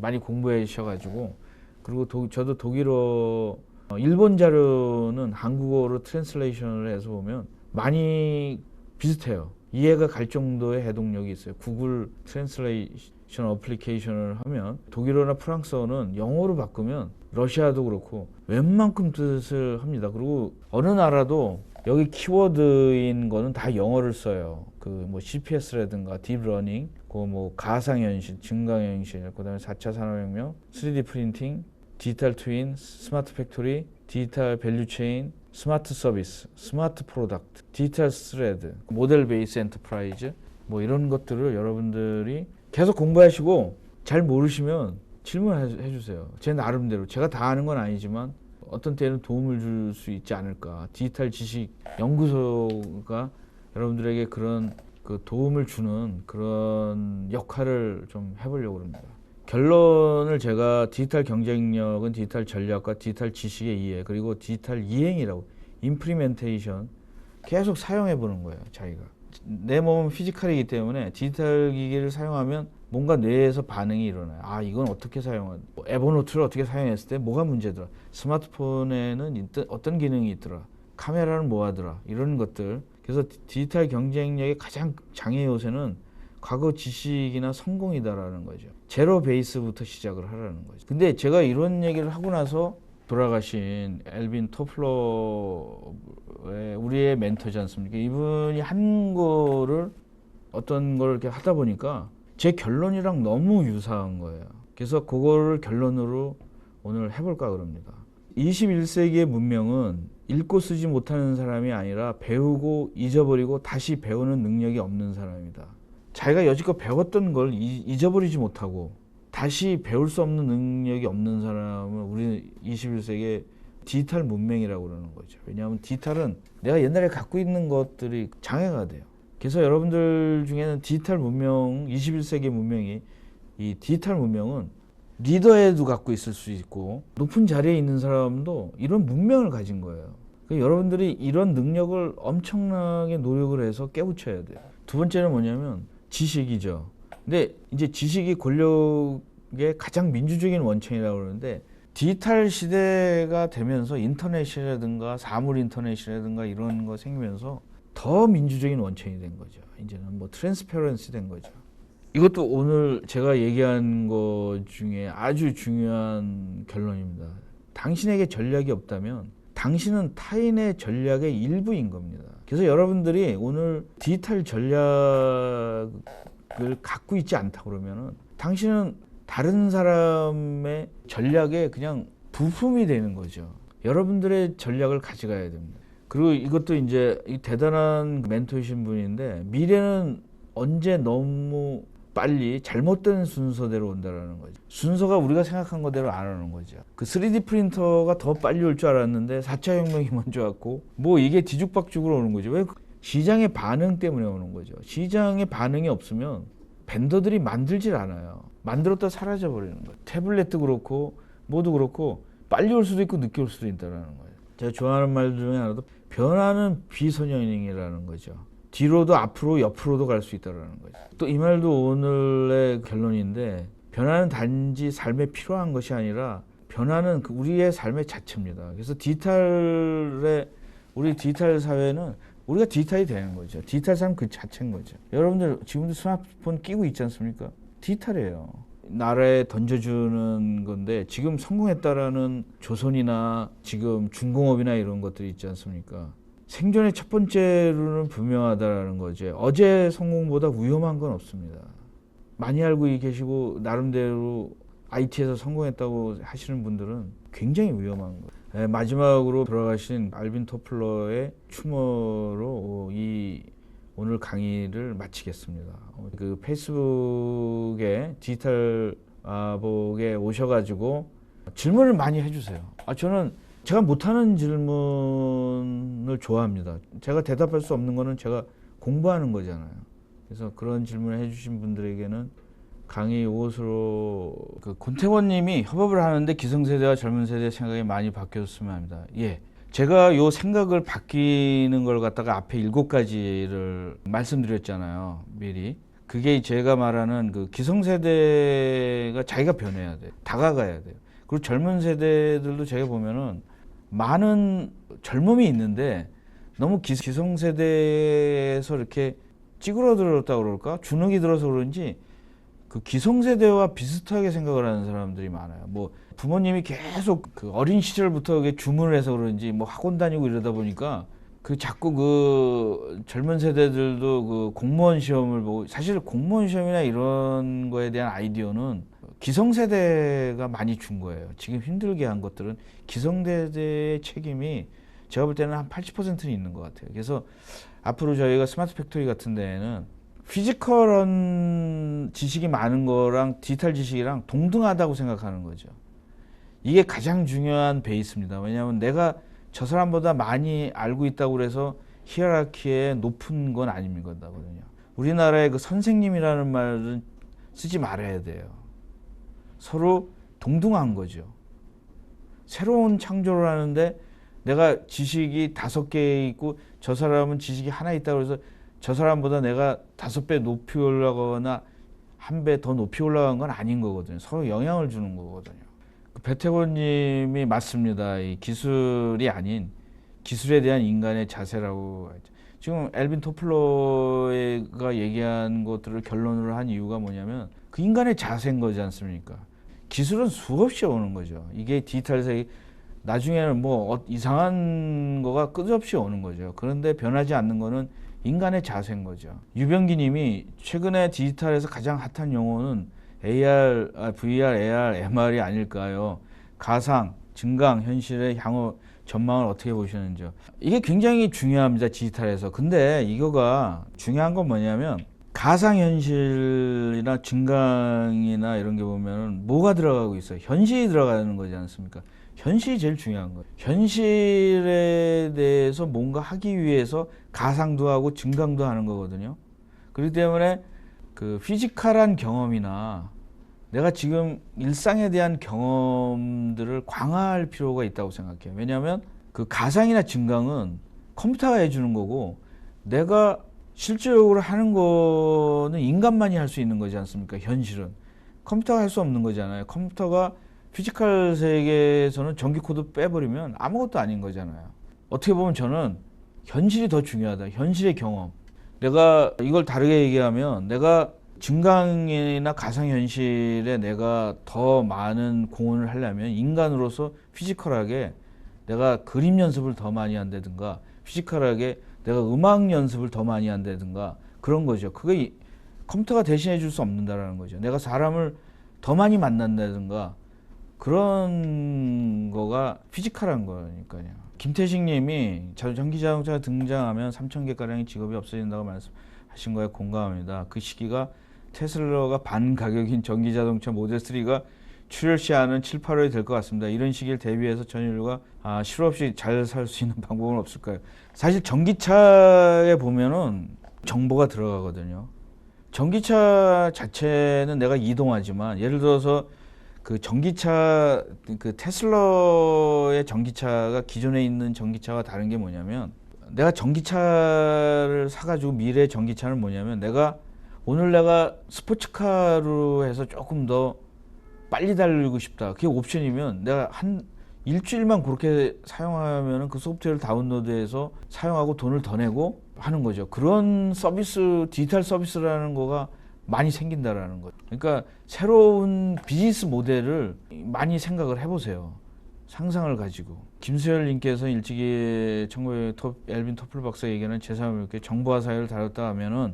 많이 공부해 주셔가지고, 그리고 저도 독일어, 일본 자료는 한국어로 트랜슬레이션을 해서 보면 많이 비슷해요. 이해가 갈 정도의 해독력이 있어요. 구글 트랜슬레이션 어플리케이션을 하면 독일어나 프랑스어는 영어로 바꾸면 러시아도 그렇고 웬만큼 뜻을 합니다. 그리고 어느 나라도 여기 키워드인 거는 다 영어를 써요. 뭐 CPS라든가 딥러닝, 뭐 가상현실, 증강현실, 그다음에 4차 산업혁명, 3D 프린팅, 디지털 트윈, 스마트 팩토리, 디지털 밸류체인, 스마트 서비스, 스마트 프로덕트, 디지털 스레드, 모델 베이스 엔터프라이즈, 뭐 이런 것들을 여러분들이 계속 공부하시고 잘 모르시면 질문해 주세요. 제 나름대로. 제가 다 아는 건 아니지만 어떤 때는 도움을 줄 수 있지 않을까. 디지털 지식 연구소가 여러분들에게 그런 도움을 주는 그런 역할을 좀 해보려고 합니다. 결론을 제가 디지털 경쟁력은 디지털 전략과 디지털 지식의 이해, 그리고 디지털 이행이라고, 임플리멘테이션 계속 사용해 보는 거예요. 자기가 내 몸은 피지컬이기 때문에 디지털 기기를 사용하면 뭔가 뇌에서 반응이 일어나요. 아, 이건 어떻게 사용하는, 에버노트를 어떻게 사용했을 때 뭐가 문제더라, 스마트폰에는 어떤 기능이 있더라, 카메라는 뭐 하더라, 이런 것들. 그래서 디지털 경쟁력의 가장 장애 요새는 과거 지식이나 성공이다라는 거죠. 제로 베이스부터 시작을 하라는 거죠. 근데 제가 이런 얘기를 하고 나서 돌아가신 엘빈 토플러의 우리의 멘토지 않습니까? 이분이 한 거를 어떤 걸 이렇게 하다 보니까 제 결론이랑 너무 유사한 거예요. 그래서 그거를 결론으로 오늘 해볼까 그럽니다. 21세기의 문명은 읽고 쓰지 못하는 사람이 아니라 배우고 잊어버리고 다시 배우는 능력이 없는 사람이다. 자기가 여지껏 배웠던 걸 잊어버리지 못하고 다시 배울 수 없는 능력이 없는 사람은 우리 21세기의 디지털 문명이라고 그러는 거죠. 왜냐하면 디지털은 내가 옛날에 갖고 있는 것들이 장애가 돼요. 그래서 여러분들 중에는 디지털 문명, 21세기 문명이, 이 디지털 문명은 리더에도 갖고 있을 수 있고 높은 자리에 있는 사람도 이런 문명을 가진 거예요. 그러니까 여러분들이 이런 능력을 엄청나게 노력을 해서 깨우쳐야 돼요. 두 번째는 뭐냐면 지식이죠. 근데 이제 지식이 권력의 가장 민주적인 원천이라고 그러는데, 디지털 시대가 되면서 인터넷이라든가 사물 인터넷이라든가 이런 거 생기면서 더 민주적인 원천이 된 거죠. 이제는 뭐 트랜스페런시 된 거죠. 이것도 오늘 제가 얘기한 것 중에 아주 중요한 결론입니다. 당신에게 전략이 없다면 당신은 타인의 전략의 일부인 겁니다. 그래서 여러분들이 오늘 디지털 전략을 갖고 있지 않다 그러면은 당신은 다른 사람의 전략에 그냥 부품이 되는 거죠. 여러분들의 전략을 가져가야 됩니다. 그리고 이것도 이제 대단한 멘토이신 분인데, 미래는 언제 너무 빨리 잘못된 순서대로 온다라는 거죠. 순서가 우리가 생각한 거대로 안 오는 거죠. 그 3D 프린터가 더 빨리 올 줄 알았는데 4차 혁명이 먼저 왔고, 뭐 이게 뒤죽박죽으로 오는 거죠. 왜? 시장의 반응 때문에 오는 거죠. 시장의 반응이 없으면 벤더들이 만들질 않아요. 만들었다 사라져 버리는 거예요. 태블릿도 그렇고 뭐도 그렇고 빨리 올 수도 있고 늦게 올 수도 있다라는 거예요. 제가 좋아하는 말 중에 하나도 변화는 비선형이라는 거죠. 뒤로도 앞으로 옆으로도 갈 수 있다는 거죠. 또 이 말도 오늘의 결론인데, 변화는 단지 삶에 필요한 것이 아니라 변화는 우리의 삶의 자체입니다. 그래서 우리 디지털 사회는 우리가 디지털이 되는 거죠. 디지털 삶 그 자체인 거죠. 여러분들 지금도 스마트폰 끼고 있지 않습니까? 디지털이에요. 나라에 던져주는 건데, 지금 성공했다라는 조선이나 지금 중공업이나 이런 것들이 있지 않습니까? 생존의 첫 번째 룰은 분명하다라는 거죠. 어제 성공보다 위험한 건 없습니다. 많이 알고 계시고 나름대로 IT에서 성공했다고 하시는 분들은 굉장히 위험한 거예요. 네, 마지막으로 돌아가신 알빈 토플러의 추모로 이 오늘 강의를 마치겠습니다. 그 페이스북에 디지털 복에 오셔가지고 질문을 많이 해주세요. 저는 제가 못하는 질문을 좋아합니다. 제가 대답할 수 없는 거는 제가 공부하는 거잖아요. 그래서 그런 질문을 해주신 분들에게는 강의 옷으로 그 권태원님이 협업을 하는데 기성세대와 젊은 세대의 생각이 많이 바뀌었으면 합니다. 예, 제가 요 생각을 바뀌는 걸 갖다가 앞에 7가지를 말씀드렸잖아요. 미리. 그게 제가 말하는 그 기성세대가 자기가 변해야 돼. 다가가야 돼요. 그리고 젊은 세대들도 제가 보면은 많은 젊음이 있는데 너무 기성세대에서 이렇게 찌그러들었다고 그럴까? 주눅이 들어서 그런지 그 기성세대와 비슷하게 생각을 하는 사람들이 많아요. 뭐 부모님이 계속 그 어린 시절부터 주문을 해서 그런지 뭐 학원 다니고 이러다 보니까 그 자꾸 그 젊은 세대들도 그 공무원 시험을 보고, 사실 공무원 시험이나 이런 거에 대한 아이디어는 기성세대가 많이 준 거예요. 지금 힘들게 한 것들은 기성세대의 책임이 제가 볼 때는 한 80%는 있는 것 같아요. 그래서 앞으로 저희가 스마트 팩토리 같은 데에는 피지컬한 지식이 많은 거랑 디지털 지식이랑 동등하다고 생각하는 거죠. 이게 가장 중요한 베이스입니다. 왜냐하면 내가 저 사람보다 많이 알고 있다고 해서 히에라키에 높은 건 아닙니다거든요. 우리나라의 그 선생님이라는 말은 쓰지 말아야 돼요. 서로 동등한 거죠. 새로운 창조를 하는데 내가 지식이 5개 있고 저 사람은 지식이 하나 있다고 해서 저 사람보다 내가 5배 높이 올라가거나 1배 더 높이 올라간 건 아닌 거거든요. 서로 영향을 주는 거거든요. 배태권 님이 맞습니다. 이 기술이 아닌 기술에 대한 인간의 자세라고 하죠. 지금 엘빈 토플러가 얘기한 것들을 결론으로 한 이유가 뭐냐면 그 인간의 자세인 거지 않습니까? 기술은 수없이 오는 거죠. 이게 디지털 세계 나중에는 뭐 이상한 거가 끝없이 오는 거죠. 그런데 변하지 않는 거는 인간의 자세인 거죠. 유병기 님이 최근에 디지털에서 가장 핫한 용어는 AR, VR, AR, MR이 아닐까요? 가상, 증강, 현실의 향후 전망을 어떻게 보시는지요? 이게 굉장히 중요합니다. 디지털에서. 근데 이거가 중요한 건 뭐냐면 가상현실이나 증강이나 이런 게 보면 뭐가 들어가고 있어요? 현실이 들어가는 거지 않습니까? 현실이 제일 중요한 거예요. 현실에 대해서 뭔가 하기 위해서 가상도 하고 증강도 하는 거거든요. 그렇기 때문에 그 피지컬한 경험이나 내가 지금 일상에 대한 경험들을 강화할 필요가 있다고 생각해요. 왜냐하면 그 가상이나 증강은 컴퓨터가 해주는 거고 내가 실질적으로 하는 거는 인간만이 할 수 있는 거지 않습니까? 현실은 컴퓨터가 할 수 없는 거잖아요. 컴퓨터가 피지컬 세계에서는 전기 코드 빼버리면 아무것도 아닌 거잖아요. 어떻게 보면 저는 현실이 더 중요하다. 현실의 경험. 내가 이걸 다르게 얘기하면 내가 증강이나 가상현실에 내가 더 많은 공헌을 하려면 인간으로서 피지컬하게 내가 그림 연습을 더 많이 한다든가 피지컬하게 내가 음악 연습을 더 많이 한다든가 그런 거죠. 그게 컴퓨터가 대신해 줄 수 없는다라는 거죠. 내가 사람을 더 많이 만난다든가 그런 거가 피지컬한 거니까요. 김태식 님이 전기자동차가 등장하면 3,000개가량의 직업이 없어진다고 말씀하신 거에 공감합니다. 그 시기가 테슬라가 반 가격인 전기자동차 모델 3가 출혈 시한은 7, 8월이 될 것 같습니다. 이런 시기를 대비해서 전 인류가 실업 없이 잘 살 수 있는 방법은 없을까요? 사실 전기차에 보면은 정보가 들어가거든요. 전기차 자체는 내가 이동하지만 예를 들어서 그 전기차 그 테슬라의 전기차가 기존에 있는 전기차와 다른 게 뭐냐면 내가 전기차를 사가지고 미래의 전기차는 뭐냐면 오늘 내가 스포츠카로 해서 조금 더 빨리 달리고 싶다. 그게 옵션이면 내가 한 일주일만 그렇게 사용하면 그 소프트웨어를 다운로드해서 사용하고 돈을 더 내고 하는 거죠. 그런 서비스, 디지털 서비스라는 거가 많이 생긴다라는 거죠. 그러니까 새로운 비즈니스 모델을 많이 생각을 해보세요. 상상을 가지고. 김수열 님께서 일찍이 엘빈 토플 박사 얘기하는 제3의 정보화 사회를 다뤘다 하면은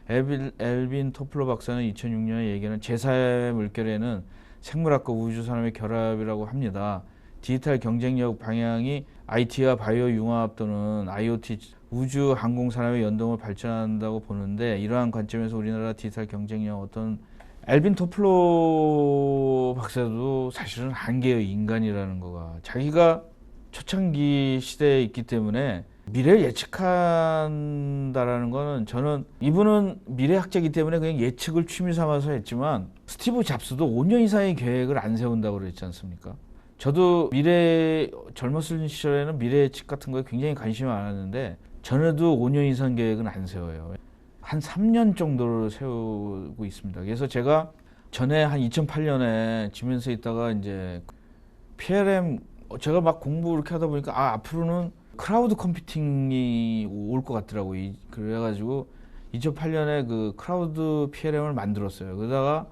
엘빈 토플러 박사는 2006년에 얘기하는 제4의 물결에는 생물학과 우주 산업의 결합이라고 합니다. 디지털 경쟁력 방향이 IT와 바이오 융합 또는 IoT 우주 항공 산업의 연동을 발전한다고 보는데 이러한 관점에서 우리나라 디지털 경쟁력 어떤 엘빈 토플러 박사도 사실은 한계의 인간이라는 거가 자기가 초창기 시대에 있기 때문에 미래를 예측한다라는 거는 저는 이분은 미래학자이기 때문에 그냥 예측을 취미 삼아서 했지만 스티브 잡스도 5년 이상의 계획을 안 세운다고 그랬지 않습니까? 저도 젊었을 시절에는 미래 예측 같은 거에 굉장히 관심이 많았는데 전에도 5년 이상 계획은 안 세워요. 한 3년 정도를 세우고 있습니다. 그래서 제가 전에 한 2008년에 지면서 있다가 이제 PLM 제가 막 공부 이렇게 하다 보니까 앞으로는 크라우드 컴퓨팅이 올 것 같더라고요. 그래가지고 2008년에 그 크라우드 PLM을 만들었어요. 그러다가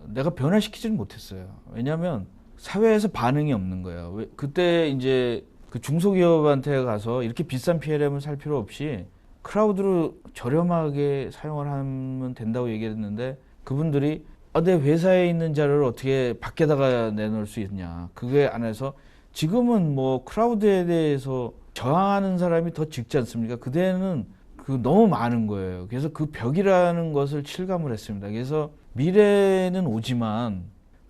내가 변화시키지는 못했어요. 왜냐하면 사회에서 반응이 없는 거예요. 그때 이제 그 중소기업한테 가서 이렇게 비싼 PLM을 살 필요 없이 크라우드로 저렴하게 사용을 하면 된다고 얘기했는데 그분들이 내 회사에 있는 자료를 어떻게 밖에다가 내놓을 수 있냐. 그게 안에서 지금은 뭐 크라우드에 대해서 저항하는 사람이 더 적지 않습니까? 그때는 너무 많은 거예요. 그래서 그 벽이라는 것을 실감을 했습니다. 그래서 미래는 오지만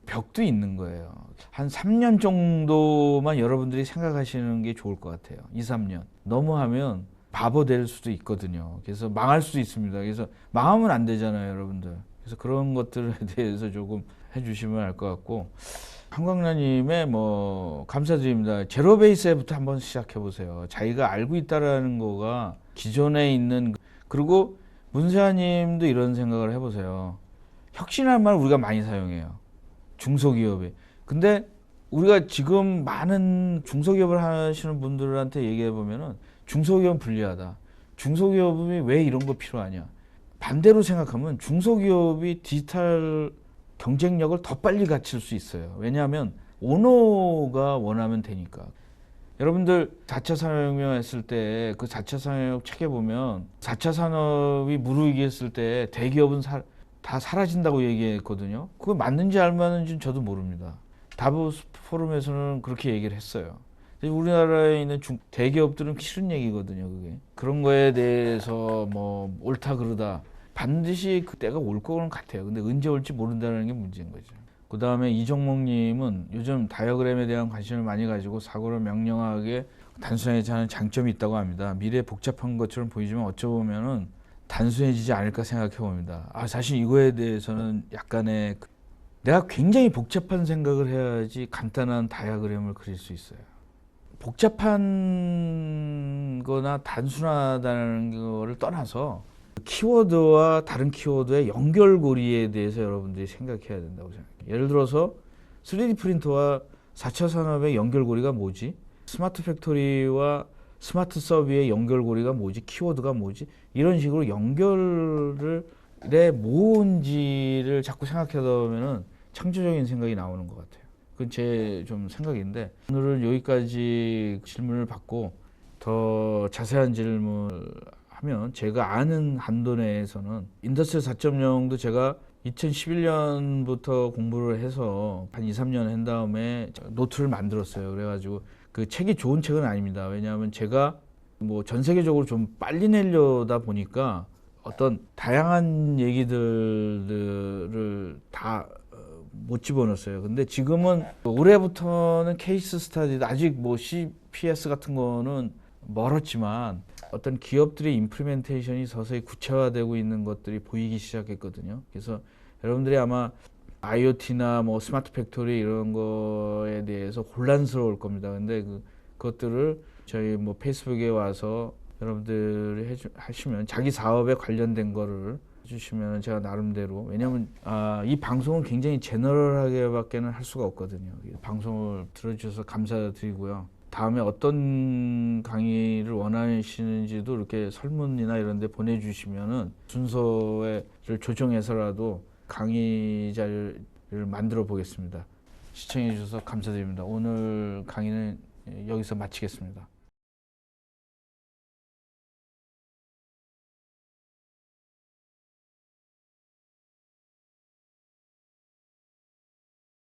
벽도 있는 거예요. 한 3년 정도만 여러분들이 생각하시는 게 좋을 것 같아요. 2, 3년. 너무하면 바보 될 수도 있거든요. 그래서 망할 수도 있습니다. 그래서 망하면 안 되잖아요, 여러분들. 그래서 그런 것들에 대해서 조금 해주시면 알 것 같고 한광라님의 감사드립니다. 제로베이스부터 한번 시작해 보세요. 자기가 알고 있다라는 거가 기존에 있는 그리고 문세아님도 이런 생각을 해보세요. 혁신이라는 말 우리가 많이 사용해요. 중소기업에. 근데 우리가 지금 많은 중소기업을 하시는 분들한테 얘기해 보면은 중소기업은 불리하다. 중소기업이 왜 이런 거 필요하냐. 반대로 생각하면 중소기업이 디지털 경쟁력을 더 빨리 갖출 수 있어요. 왜냐하면 오너가 원하면 되니까. 여러분들 4차 산업혁명 했을 때 그 4차 산업혁명 책에 보면 4차 산업이 무르익었을 때 대기업은 다 사라진다고 얘기했거든요. 그거 맞는지 알 맞는지는 저도 모릅니다. 다보스 포럼에서는 그렇게 얘기를 했어요. 우리나라에 있는 대기업들은 싫은 얘기거든요. 그게. 그런 거에 대해서 옳다 그르다 반드시 그때가 올 거는 같아요. 근데 언제 올지 모른다는 게 문제인 거죠. 그 다음에 이정목님은 요즘 다이어그램에 대한 관심을 많이 가지고 사고를 명령하게 단순하게 하는 장점이 있다고 합니다. 미래 복잡한 것처럼 보이지만 어쩌보면은 단순해지지 않을까 생각해 봅니다. 사실 이거에 대해서는 약간의 내가 굉장히 복잡한 생각을 해야지 간단한 다이어그램을 그릴 수 있어요. 복잡한 거나 단순하다는 거를 떠나서 키워드와 다른 키워드의 연결고리에 대해서 여러분들이 생각해야 된다고 생각해요. 예를 들어서 3D 프린터와 4차 산업의 연결고리가 뭐지? 스마트 팩토리와 스마트 서비의 연결고리가 뭐지? 키워드가 뭐지? 이런 식으로 연결을 뭔지를 자꾸 생각하다 보면은 창조적인 생각이 나오는 것 같아요. 그건 제 좀 생각인데 오늘은 여기까지 질문을 받고 더 자세한 질문을 하면 제가 아는 한도 내에서는 인더스트리 4.0도 제가 2011년부터 공부를 해서 한 2, 3년 한 다음에 노트를 만들었어요. 그래가지고 그 책이 좋은 책은 아닙니다. 왜냐하면 제가 전 세계적으로 좀 빨리 내려다 보니까 어떤 다양한 얘기들을 다 못 집어넣었어요. 근데 지금은 올해부터는 케이스 스터디 아직 CPS 같은 거는 멀었지만 어떤 기업들의 임플리멘테이션이 서서히 구체화되고 있는 것들이 보이기 시작했거든요. 그래서 여러분들이 아마 IoT나 스마트 팩토리 이런 거에 대해서 혼란스러울 겁니다. 근데 그것들을 저희 페이스북에 와서 여러분들이 하시면 자기 사업에 관련된 거를 해주시면 제가 나름대로 왜냐하면 이 방송은 굉장히 제너럴하게밖에는 할 수가 없거든요. 방송을 들어주셔서 감사드리고요. 다음에 어떤 강의를 원하시는지도 이렇게 설문이나 이런 데 보내주시면은 순서를 조정해서라도 강의 자료를 만들어 보겠습니다. 시청해 주셔서 감사드립니다. 오늘 강의는 여기서 마치겠습니다.